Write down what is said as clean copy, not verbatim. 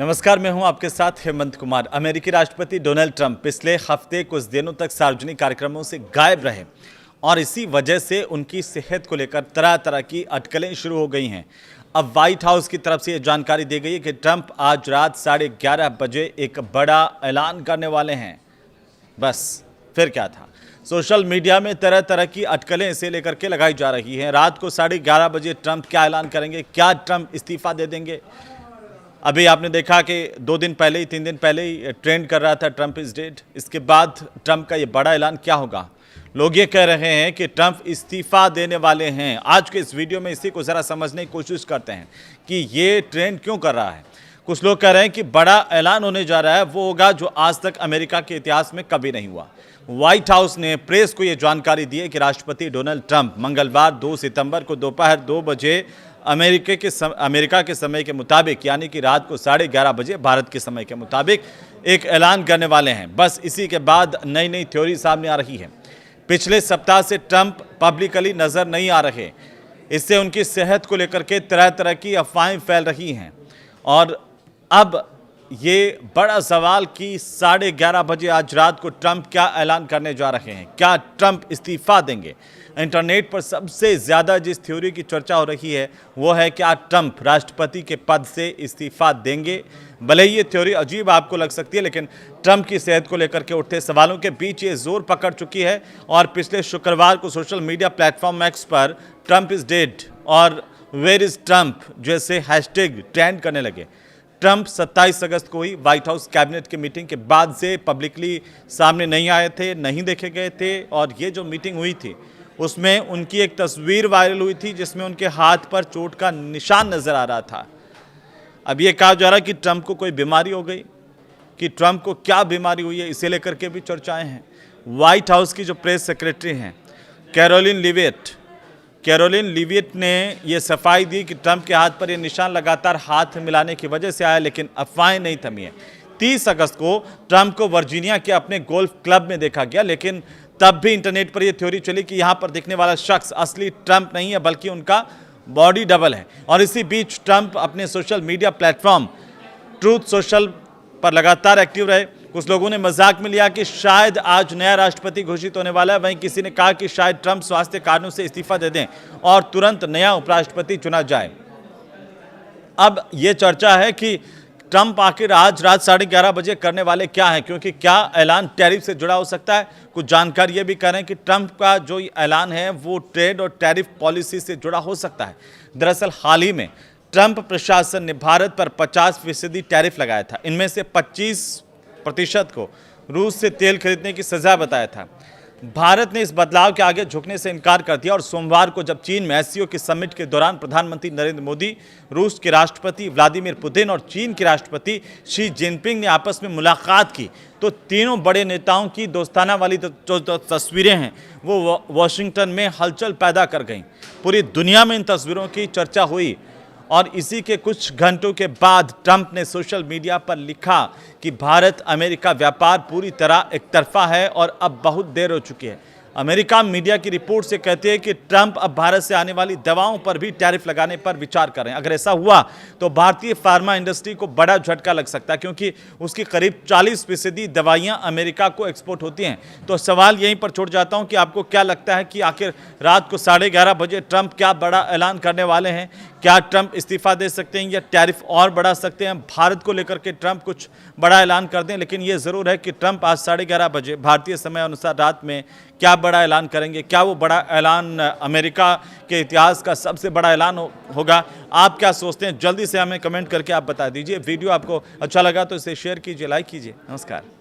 नमस्कार, मैं हूं आपके साथ हेमंत कुमार। अमेरिकी राष्ट्रपति डोनाल्ड ट्रंप पिछले हफ्ते कुछ दिनों तक सार्वजनिक कार्यक्रमों से गायब रहे और इसी वजह से उनकी सेहत को लेकर तरह तरह की अटकलें शुरू हो गई हैं। अब व्हाइट हाउस की तरफ से ये जानकारी दी गई है कि ट्रंप आज रात 11:30 बजे एक बड़ा ऐलान करने वाले हैं। बस फिर क्या था, सोशल मीडिया में तरह तरह की अटकलें इसे लेकर के लगाई जा रही हैं। रात को 11:30 बजे ट्रंप क्या ऐलान करेंगे? क्या ट्रंप इस्तीफा दे देंगे? अभी आपने देखा कि 2 दिन पहले ही 3 दिन पहले ही ट्रेंड कर रहा था ट्रंप इज डेड। इसके बाद ट्रंप का ये बड़ा ऐलान क्या होगा? लोग ये कह रहे हैं कि ट्रंप इस्तीफा देने वाले हैं। आज के इस वीडियो में इसी को ज़रा समझने की कोशिश करते हैं कि ये ट्रेंड क्यों कर रहा है। कुछ लोग कह रहे हैं कि बड़ा ऐलान होने जा रहा है, वो होगा जो आज तक अमेरिका के इतिहास में कभी नहीं हुआ। व्हाइट हाउस ने प्रेस को ये जानकारी दी है कि राष्ट्रपति डोनाल्ड ट्रंप मंगलवार 2 सितंबर को दोपहर 2 बजे अमेरिका के समय के मुताबिक, यानी कि रात को 11:30 बजे भारत के समय के मुताबिक एक ऐलान करने वाले हैं। बस इसी के बाद नई नई थ्योरी सामने आ रही है। पिछले सप्ताह से ट्रंप पब्लिकली नजर नहीं आ रहे। इससे उनकी सेहत को लेकर के तरह तरह की अफवाहें फैल रही हैं और अब ये बड़ा सवाल कि 11:30 बजे आज रात को ट्रंप क्या ऐलान करने जा रहे हैं। क्या ट्रंप इस्तीफा देंगे? इंटरनेट पर सबसे ज़्यादा जिस थ्योरी की चर्चा हो रही है वो है क्या ट्रंप राष्ट्रपति के पद से इस्तीफा देंगे। भले ही ये थ्योरी अजीब आपको लग सकती है, लेकिन ट्रंप की सेहत को लेकर के उठे सवालों के बीच ये जोर पकड़ चुकी है और पिछले शुक्रवार को सोशल मीडिया प्लेटफॉर्म एक्स पर ट्रंप इज़ डेड और वेयर इज़ ट्रंप जैसे हैशटैग ट्रेंड करने लगे। ट्रंप 27 अगस्त को ही व्हाइट हाउस कैबिनेट की मीटिंग के बाद से पब्लिकली सामने नहीं आए थे, नहीं देखे गए थे और ये जो मीटिंग हुई थी उसमें उनकी एक तस्वीर वायरल हुई थी जिसमें उनके हाथ पर चोट का निशान नजर आ रहा था। अब ये कहा जा रहा है कि ट्रंप को कोई बीमारी हो गई, कि ट्रंप को क्या बीमारी हुई है, इसे लेकर के भी चर्चाएं हैं। व्हाइट हाउस की जो प्रेस सेक्रेटरी हैं कैरोलिन लिविट ने यह सफाई दी कि ट्रंप के हाथ पर यह निशान लगातार हाथ मिलाने की वजह से आया, लेकिन अफवाहें नहीं थमी है। 30 अगस्त को ट्रंप को वर्जीनिया के अपने गोल्फ क्लब में देखा गया, लेकिन तब भी इंटरनेट पर यह थ्योरी चली कि यहां पर दिखने वाला शख्स असली ट्रंप नहीं है बल्कि उनका बॉडी डबल है। और इसी बीच ट्रंप अपने social media platform truth social पर लगातार एक्टिव रहे। कुछ लोगों ने मजाक में लिया कि शायद आज नया राष्ट्रपति घोषित होने वाला है। वहीं किसी ने कहा कि शायद ट्रंप स्वास्थ्य कारणों से इस्तीफा दे दें और तुरंत नया उपराष्ट्रपति चुना जाए। अब यह चर्चा है कि ट्रंप आखिर आज रात 11:30 बजे करने वाले क्या है, क्योंकि क्या ऐलान टैरिफ से जुड़ा हो सकता है। कुछ जानकार ये भी कह रहे हैं कि ट्रंप का जो ऐलान है वो ट्रेड और टैरिफ पॉलिसी से जुड़ा हो सकता है। दरअसल हाल ही में ट्रंप प्रशासन ने भारत पर 50% टैरिफ लगाया था। इनमें से 25% को रूस से तेल खरीदने की सजा बताया था। भारत ने इस बदलाव के आगे झुकने से इनकार कर दिया और सोमवार को जब चीन में एससीओ की समिट के दौरान प्रधानमंत्री नरेंद्र मोदी, रूस के राष्ट्रपति व्लादिमीर पुतिन और चीन के राष्ट्रपति शी जिनपिंग ने आपस में मुलाकात की, तो तीनों बड़े नेताओं की दोस्ताना वाली जो तस्वीरें हैं वो वॉशिंगटन में हलचल पैदा कर गईं। पूरी दुनिया में इन तस्वीरों की चर्चा हुई और इसी के कुछ घंटों के बाद ट्रंप ने सोशल मीडिया पर लिखा कि भारत अमेरिका व्यापार पूरी तरह एकतरफा है और अब बहुत देर हो चुकी है। अमेरिका मीडिया की रिपोर्ट से कहती है कि ट्रंप अब भारत से आने वाली दवाओं पर भी टैरिफ लगाने पर विचार कर रहे हैं। अगर ऐसा हुआ तो भारतीय फार्मा इंडस्ट्री को बड़ा झटका लग सकता है, क्योंकि उसकी करीब 40% दवाइयां अमेरिका को एक्सपोर्ट होती हैं। तो सवाल यहीं पर छोड़ जाता हूं कि आपको क्या लगता है कि आखिर रात को 11:30 बजे ट्रंप क्या बड़ा ऐलान करने वाले हैं? क्या ट्रंप इस्तीफा दे सकते हैं या टैरिफ और बढ़ा सकते हैं? भारत को लेकर के ट्रंप कुछ बड़ा ऐलान कर दें, लेकिन यह ज़रूर है कि ट्रंप आज 11:30 बजे भारतीय समय अनुसार रात में क्या बड़ा ऐलान करेंगे। क्या वो बड़ा ऐलान अमेरिका के इतिहास का सबसे बड़ा ऐलान होगा? आप क्या सोचते हैं? जल्दी से हमें कमेंट करके आप बता दीजिए। वीडियो आपको अच्छा लगा तो इसे शेयर कीजिए, लाइक कीजिए। नमस्कार।